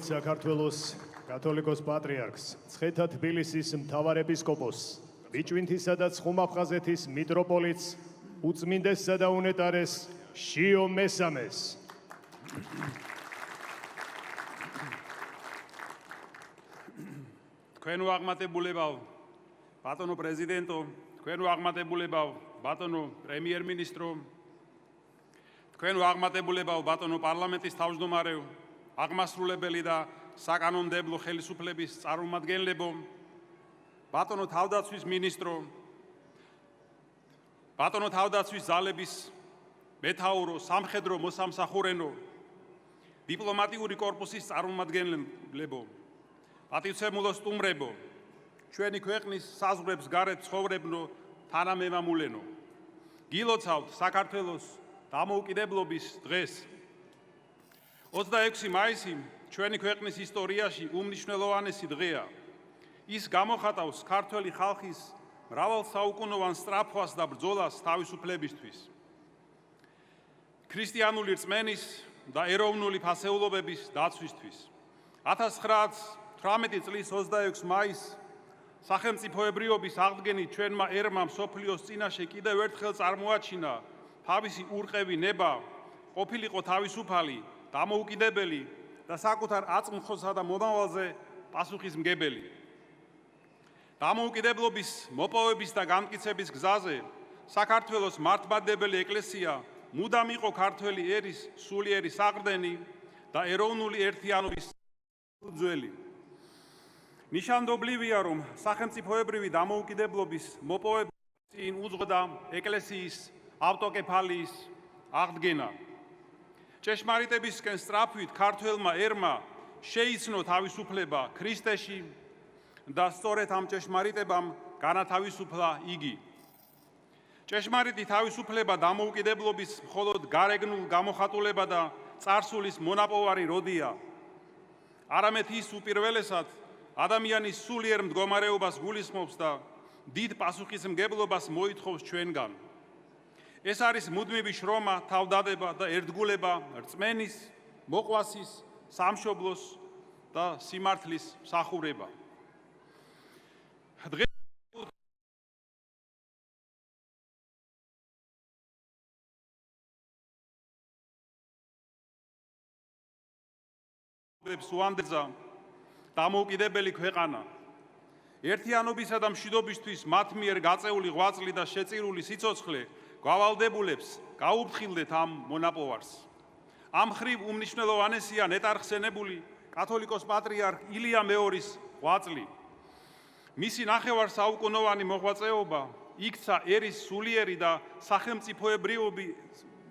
საქართველოს კათოლიკოს პატრიარქს, ცხეთა თბილისის მთავარ ეპისკოპოსს, ბიჭვინთისა და ცხუმაფხაზეთის მიტროპოლიტს, უწმინდესსა და უნეტარეს შიო მესამეს. თქვენ უაღმატებულებავ, ბატონო პრეზიდენტო, თქვენ უაღმატებულებავ, ბატონო პრემიერ-მინისტრო, თქვენ უაღმატებულებავ, ბატონო პარლამენტის თავმჯდომარეო, აღმასრულებელი და საკანონმდებლო ხელისუფლების წარმომადგენლებო, ბატონო თავდაცვის მინისტრო, ბატონო თავდაცვის ძალების მეთაურო, სამხედრო მოსამსახურენო, დიპლომატიური კორპუსის წარმომადგენლებო, პატივცემულო სტუმრებო, ჩვენი ქვეყნის საზღვრებს გარეთ ცხოვრებნო თანამემამულენო, გილოცავთ საქართველოს დამოუკიდებლობის დღეს. 26 მაისი ჩვენი ქვეყნის ისტორიაში უმნიშვნელოვანესი დღეა. ის გამოხატავს ქართველი ხალხის მრავალსაუკუნოვან სწრაფვას და ბრძოლას თავისუფლებისთვის. ქრისტიანული რწმენის და ეროვნული ფასეულობების დაცვისთვის. 1918 წლის 26 მაისს სახელმწიფოებრიობის აღდგენით ჩვენმა ერმა მსოფლიოს წინაშე კიდევ ერთხელ წარმოაჩინა თავისი ურყევი ნება, ყოფილიყო თავისუფალი, დამოუკიდებელი და საკუთარ აწმყოსა და მომავალზე პასუხისმგებელი. დამოუკიდებლობის მოპოვების და განმტკიცების გზაზე საქართველოს მართლმადიდებელი ეკლესია მუდამ იყო ქართველი ერის სულიერი საყრდენი და ეროვნული ერთიანობის ძველი. ნიშანდობლივია, რომ სახელმწიფოებრივი დამოუკიდებლობის მოპოვების წინ უძღვდა ეკლესიის ავტოკეფალიის აღდგენა. ჭეშმარიტებისკენ სწრაფვით ქართველმა ერმა შეიცნო თავისუფლება ქრისტეში და სწორედ ამ ჭეშმარიტებამ განათავისუფლა იგი. ჭეშმარიტი თავისუფლება დამოუკიდებლობის მხოლოდ გარეგნულ გამოხატულება და წარსულის მონაპოვარი როდია. არამედ ის უპირველესად ადამიანის სულიერ მდგომარეობას გულისხმობს და დიდ პასუხისმგებლობას მოითხოვს ჩვენგან. ეს არის მუდმივი შრომა, თავდადება და ერთგულება რწმენის, მოყვასის, სამშობლოს და სიმართლის მსახურება. უანდერძა დამოუკიდებელი ქვეყანა. ერთიანობისა და მშვიდობისთვის მათ მიერ გაწეული ღვაწლი და შეწირული სიცოცხლე გავალდებულებს გაუფრთხილდეთ ამ მონაპოვარს. ამ ხრივ უმნიშვნელოვანესია ნეტარხსენებული კათოლიკოს პატრიარქ ილია მეორის ღვაწლი. მისი ნახევარსაუკუნოვანი მოღვაწეობა იქცა ერის სულიერი და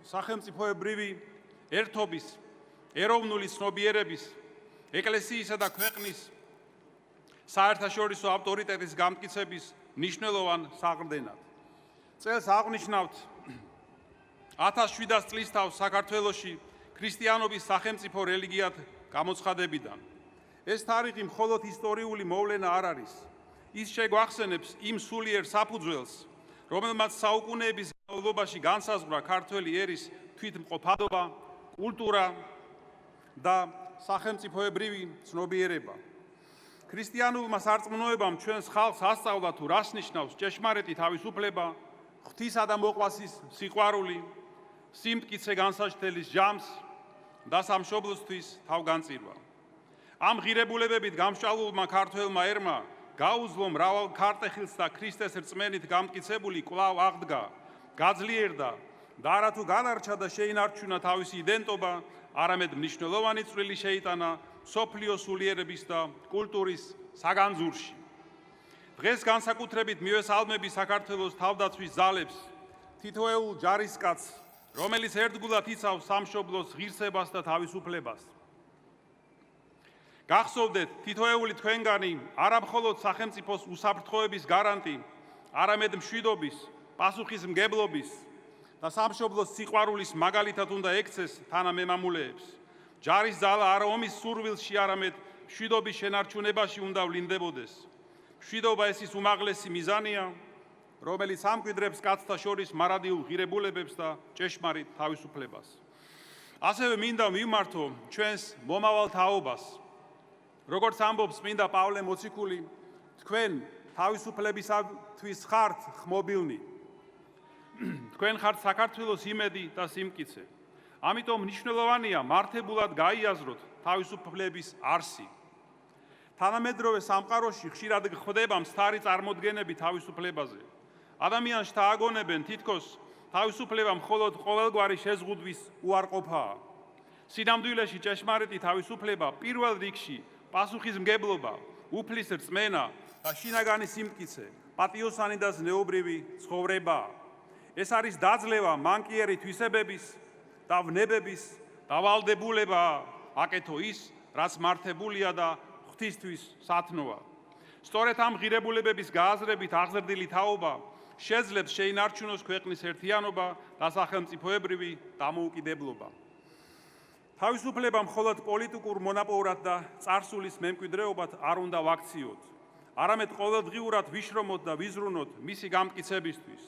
სახელმწიფოებრივი ერთობის, ეროვნული ცნობიერების, ეკლესიისა და ქვეყნის საერთაშორისო ავტორიტეტის გამტკიცების მნიშვნელოვან საყრდენად. წელს აღნიშნავთ 1700 წლის თავს საქართველოში ქრისტიანობის სახელმწიფო რელიგიად გამოცხადებიდან. ეს თარიღი მხოლოდ ისტორიული მოვლენა არ არის. ის შეგვახსენებს იმ სულიერ საფუძველს, რომელმაც საუკუნეების განმავლობაში განსაზღვრა ქართველი ერის თვითმყოფადობა, კულტურა და სახელმწიფოებრივი ცნობიერება. ქრისტიანულმა სარწმუნოებამ ჩვენს ხალხს ასწავლა თუ რას ნიშნავს ჭეშმარიტი თავისუფლება, ღვთისა და მოყვასის სიყვარული, სიმტკიცე განსაჩთელის ჯამს და სამშობლოსთვის თავგანწირვა. ამ ღირებულებებით გამსჭვალულმა ქართველმა ერმა გაუძლო მრავალ ქარტეხილს და ქრისტეს რწმენით გამტკიცებული კვლავ აღდგა, გაძლიერდა და არათუ განარჩა და შეინარჩუნა თავისი იდენტობა, არამედ მნიშვნელოვანი წვლილი შეიტანა მსოფლიოს სულიერების და კულტურის საგანძურში. დღეს განსაკუთრებით მივესალმები საქართველოს თავდაცვის ძალებს, თითოეულ ჯარისკაცს, რომელიც ერთგულად იცავს სამშობლოს ღირსებას და თავისუფლებას. გახსოვდეთ, თითოეული თქვენგანი არა მხოლოდ სახელმწიფოს უსაფრთხოების გარანტი, არამედ მშვიდობის, პასუხისმგებლობის და სამშობლოს სიყვარულის მაგალითად უნდა ექცეს თანამემამულეებს. ჯარის ძალა არა ომის სურვილში, არამედ მშვიდობის შენარჩუნებაში უნდა ვლინდებოდეს. მშვიდობა ეს ის უმაღლესი მიზანია, რომელიც ამკვიდრებს კაცთა შორის მარადიულ ღირებულებებს და ჭეშმარიტ თავისუფლებას. ასევე მინდა ვიმართო ჩვენს მომავალ თაობას, როგორც ამბობს წმინდა პავლე მოციქული, თქვენ თავისუფლებისათვის ხართ ხმობილნი. თქვენ ხართ საქართველოს იმედი და სიმკიცე. ამიტომ მნიშვნელოვანია მართებულად გაიაზროთ თავისუფლების არსი. თანამედროვე სამყაროში ხშირად გვხვდება მსთარი წარმოდგენები თავისუფლებაზე. ადამიანს შთააგონებენ თითქოს თავისუფლება მხოლოდ ყოველგვარი შეზღუდვის უარყოფაა. სინამდვილეში ჭეშმარიტი თავისუფლება პირველ რიგში პასუხისმგებლობა, უფლის რწმენა და შინაგანი სიმტკიცე, პატიოსანი და ზნეობრივი ცხოვრებაა. ეს არის დაძლევა მანკიერი თვისებების და ვნებების დავალდებულებაა, აკეთო ის, რაც მართებულია და ღვთისთვის სათნოა. სწორედ ამ ღირებულებების გააზრებით აღზრდილი თაობა შეძლებს შეინარჩუნოს ქვეყნის ერთიანობა და სახელმწიფოებრივი დამოუკიდებლობა. თავისუფლება მხოლოდ პოლიტიკურ მონაპოვრად და წარსულის მემკვიდრეობად არ უნდა ვაქციოთ, არამედ ყოველდღიურად ვიშრომოთ და ვიზრუნოთ მისი გამტკიცებისთვის.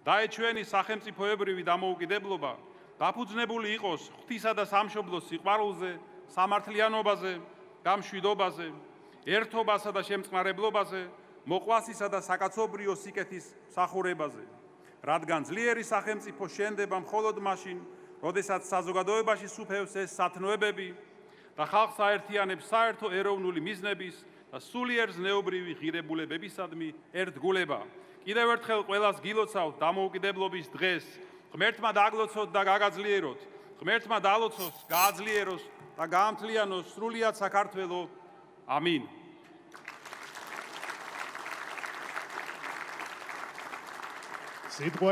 დაეჩვენი სახელმწიფოებრივი დამოუკიდებლობა დაფუძნებული იყოს ღვთისა და სამშობლოს სიყვარულზე, სამართლიანობაზე, გამშვიდობაზე, ერთობასა და შემწყნარებლობაზე, მოყვასისა და საკაცობრიო სიკეთის მსახურებაზე. რადგან ძლიერი სახელმწიფო შენდება მხოლოდ მაშინ, როდესაც საზოგადოებაში სუფევს ეს სათნოებები და ხალხს აერთიანებს საერთო ეროვნული მიზნების და სულიერ ზნეობრივი ღირებულებებისადმი ერთგულება. კიდევ ერთხელ ყველას გილოცავთ დამოუკიდებლობის დღეს. ღმერთმა დაგლოცოთ და გაგაძლიეროთ. ღმერთმა დალოცოს, გააძლიეროს და გაამთლიანოს სრულიად საქართველო. ამინ. სიტყვა